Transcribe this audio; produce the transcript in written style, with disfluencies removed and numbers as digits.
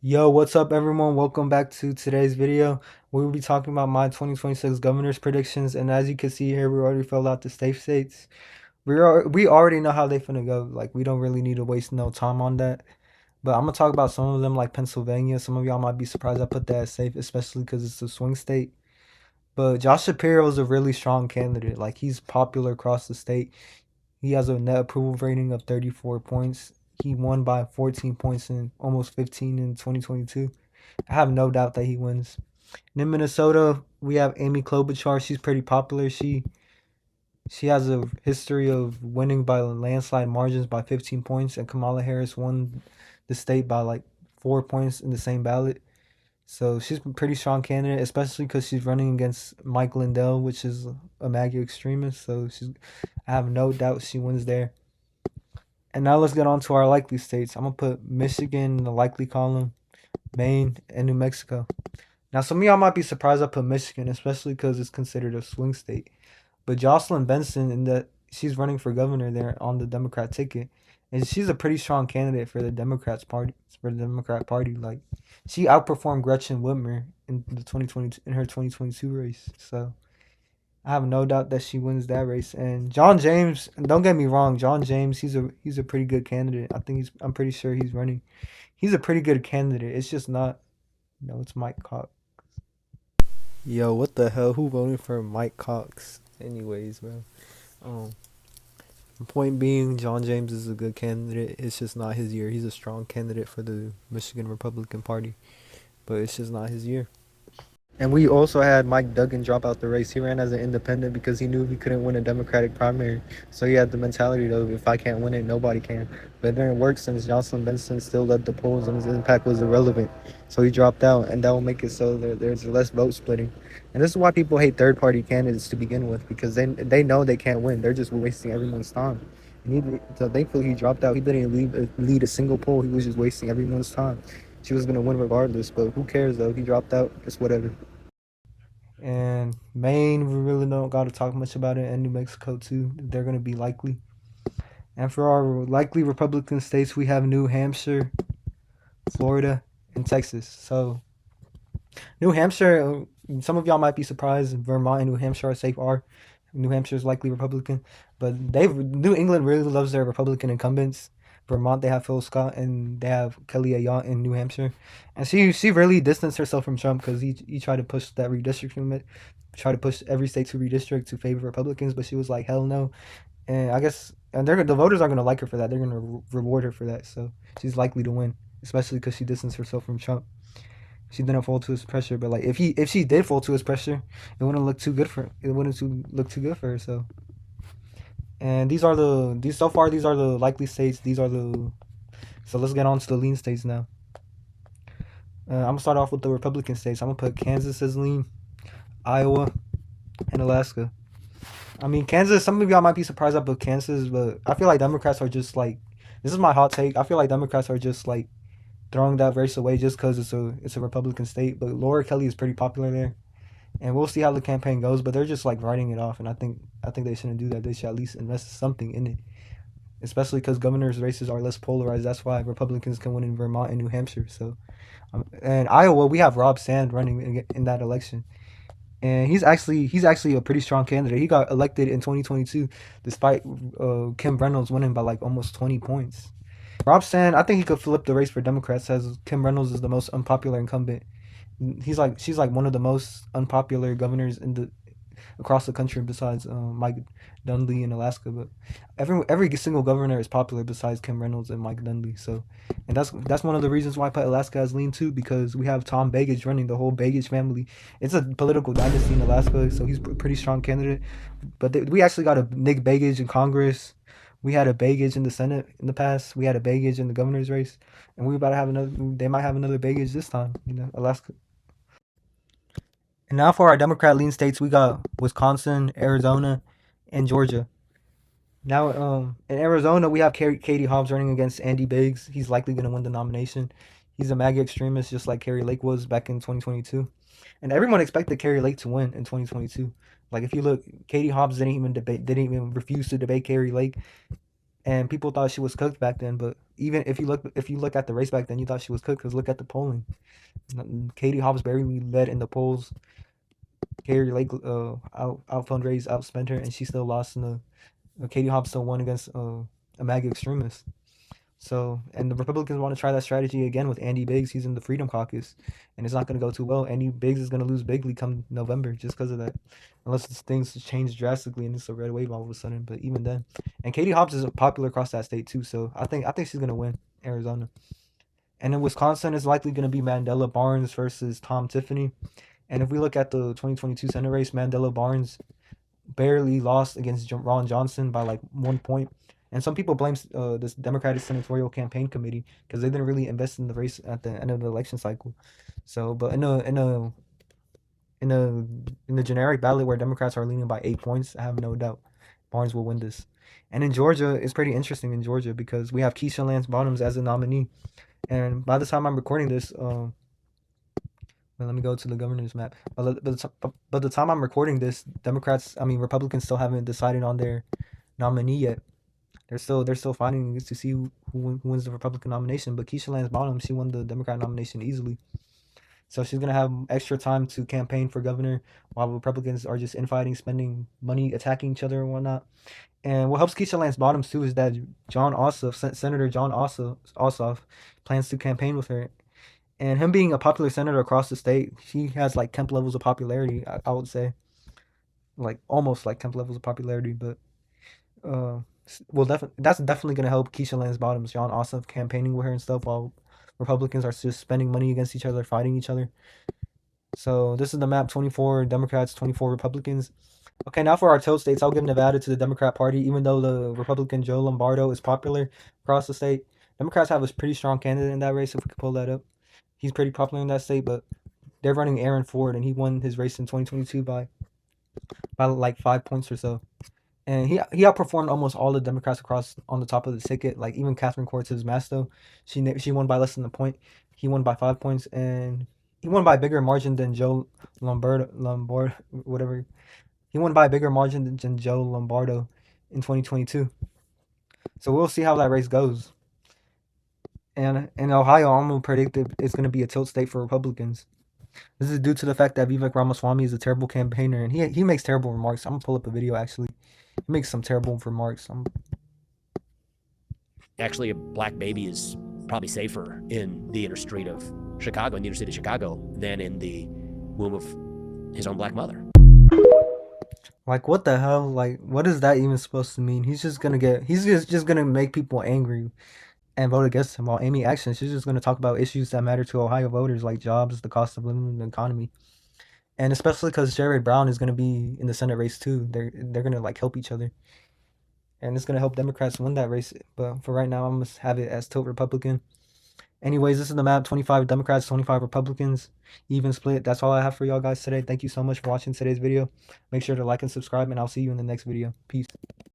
Yo, what's up, everyone? Welcome back to today's video. We will be talking about my 2026 governor's predictions, and as you can see here, we already filled out the safe states. We already know how they finna go. Like, we don't really need to waste no time on that. But I'm gonna talk about some of them, like Pennsylvania. Some of y'all might be surprised I put that as safe, especially because it's a swing state. But Josh Shapiro is a really strong candidate. Like, he's popular across the state. He has a net approval rating of 34 points. He won by 14 points and almost 15 in 2022. I have no doubt that he wins. And in Minnesota, we have Amy Klobuchar. She's pretty popular. She has a history of winning by landslide margins by 15 points, and Kamala Harris won the state by like 4 points in the same ballot. So she's a pretty strong candidate, especially because she's running against Mike Lindell, which is a MAGA extremist. I have no doubt she wins there. And now let's get on to our likely states. I'm gonna put Michigan in the likely column, Maine, and New Mexico. Now, some of y'all might be surprised I put Michigan, especially because it's considered a swing state. But Jocelyn Benson, in that she's running for governor there on the Democrat ticket, and she's a pretty strong candidate for the Democrats party. For the Democrat Party, like she outperformed Gretchen Whitmer in the 2020 in her 2022 race. So I have no doubt that she wins that race. And John James, and don't get me wrong, John James, he's a pretty good candidate. I'm pretty sure he's running. He's a pretty good candidate. It's just not. No, it's Mike Cox. Yo, what the hell? Who voted for Mike Cox? Anyways, bro. Um, point being, John James is a good candidate. It's just not his year. He's a strong candidate for the Michigan Republican Party, but it's just not his year. And we also had Mike Duggan drop out the race. He ran as an independent because he knew he couldn't win a Democratic primary. So he had the mentality of if I can't win it, nobody can. But it didn't work since Jocelyn Benson still led the polls and his impact was irrelevant. So he dropped out, and that will make it so there's less vote splitting. And this is why people hate third party candidates to begin with, because they know they can't win. They're just wasting everyone's time. So thankfully he dropped out. He didn't lead a single poll. He was just wasting everyone's time. She was gonna win regardless, but who cares though? He dropped out. It's whatever. And Maine, we really don't got to talk much about it. And New Mexico too, they're going to be likely. And for our likely Republican states, we have New Hampshire, Florida, and Texas. So New Hampshire, some of y'all might be surprised. Vermont and New Hampshire are safe. New Hampshire is likely Republican, but New England really loves their Republican incumbents. Vermont, they have Phil Scott, and they have Kelly Ayotte in New Hampshire, and she really distanced herself from Trump because he tried to push that redistricting, try to push every state to redistrict to favor Republicans, but she was like hell no, and I guess and the voters are gonna like her for that. They're gonna reward her for that, so she's likely to win, especially because she distanced herself from Trump. She didn't fall to his pressure, but like if she did fall to his pressure, it wouldn't look too good for her. So and these are the likely states. These are the so let's get on to the lean states now. I'm gonna start off with the Republican states. I'm gonna put Kansas as lean, Iowa, and Alaska. I mean Kansas. Some of y'all might be surprised I put Kansas, but I feel like Democrats are just like this is my hot take. I feel like Democrats are just like throwing that race away just because it's a Republican state. But Laura Kelly is pretty popular there, and we'll see how the campaign goes. But they're just like writing it off, and I think they shouldn't do that. They should at least invest something in it, especially because governor's races are less polarized. That's why Republicans can win in Vermont and New Hampshire. So, and Iowa, we have Rob Sand running in that election, and he's actually a pretty strong candidate. He got elected in 2022 despite Kim Reynolds winning by like almost 20 points. Rob Sand, I think he could flip the race for Democrats as Kim Reynolds is the most unpopular incumbent. She's like one of the most unpopular governors in the across the country besides Mike Dunleavy in Alaska. But every single governor is popular besides Kim Reynolds and Mike Dunleavy. So, and that's one of the reasons why I put Alaska as lean too, because we have Tom Begich running the whole Begich family. It's a political dynasty in Alaska, so he's a pretty strong candidate. But we actually got a Nick Begich in Congress. We had a Begich in the Senate in the past. We had a Begich in the governor's race, and we about to have another. They might have another Begich this time. Alaska. And now for our Democrat lean states, we got Wisconsin, Arizona, and Georgia. Now, in Arizona, we have Katie Hobbs running against Andy Biggs. He's likely going to win the nomination. He's a MAGA extremist, just like Carrie Lake was back in 2022. And everyone expected Carrie Lake to win in 2022. Like if you look, Katie Hobbs didn't even refuse to debate Carrie Lake. and people thought she was cooked back then. But even if you look at the race back then, you thought she was cooked because look at the polling. Katie Hobbs barely led in the polls. Carrie Lake out fundraised, outspent her, and she still lost in the. Katie Hobbs still won against a MAGA extremist. So, and the Republicans want to try that strategy again with Andy Biggs. He's in the Freedom Caucus, and it's not going to go too well. Andy Biggs is going to lose bigly come November just because of that, unless things change drastically and it's a red wave all of a sudden. But even then, and Katie Hobbs is popular across that state too. So I think she's going to win Arizona. And in Wisconsin, it's likely going to be Mandela Barnes versus Tom Tiffany. And if we look at the 2022 Senate race, Mandela Barnes barely lost against Ron Johnson by like 1 point. And some people blame this Democratic Senatorial Campaign Committee because they didn't really invest in the race at the end of the election cycle. So, but in the generic ballot where Democrats are leaning by 8 points, I have no doubt Barnes will win this. And in Georgia, it's pretty interesting in Georgia because we have Keisha Lance Bottoms as a nominee. And by the time I'm recording this, well, let me go to the governor's map. But the time I'm recording this, Republicans still haven't decided on their nominee yet. They're still fighting to see who wins the Republican nomination. But Keisha Lance Bottoms, she won the Democrat nomination easily. So she's gonna have extra time to campaign for governor while Republicans are just infighting, spending money, attacking each other and whatnot. And what helps Keisha Lance Bottoms too is that Senator John Ossoff, plans to campaign with her. And him being a popular senator across the state, he has like Kemp levels of popularity. I would say, like almost like Kemp levels of popularity. But uh, that's definitely gonna help Keisha Lance Bottoms, John Ossoff campaigning with her and stuff, while Republicans are just spending money against each other, fighting each other. So this is the map: 24 Democrats, 24 Republicans. Okay, now for our tilt states, I'll give Nevada to the Democrat Party, even though the Republican Joe Lombardo is popular across the state. Democrats have a pretty strong candidate in that race. If we could pull that up, he's pretty popular in that state, but they're running Aaron Ford, and he won his race in 2022 by like 5 points or so. And he outperformed almost all the Democrats across on the top of the ticket. Like even Catherine Cortez Masto, she won by less than a point. He won by 5 points, and he won by a bigger margin than Joe Lombard whatever. He won by a bigger margin than Joe Lombardo in 2022. So we'll see how that race goes. And in Ohio, I'm gonna predict it's gonna be a tilt state for Republicans. This is due to the fact that Vivek Ramaswamy is a terrible campaigner, and he makes terrible remarks. I'm gonna pull up a video actually. He makes some terrible remarks. Actually, a black baby is probably safer in the inner street of Chicago, than in the womb of his own black mother. Like what the hell? Like what is that even supposed to mean? He's just gonna make people angry and vote against him. While Amy Action, she's just gonna talk about issues that matter to Ohio voters like jobs, the cost of living, and the economy. And especially because Jared Brown is gonna be in the Senate race too. They're gonna like help each other, and it's gonna help Democrats win that race. But for right now, I'm gonna have it as tilt Republican. Anyways, this is the map: 25 Democrats, 25 Republicans, even split. That's all I have for y'all guys today. Thank you so much for watching today's video. Make sure to like and subscribe, and I'll see you in the next video. Peace.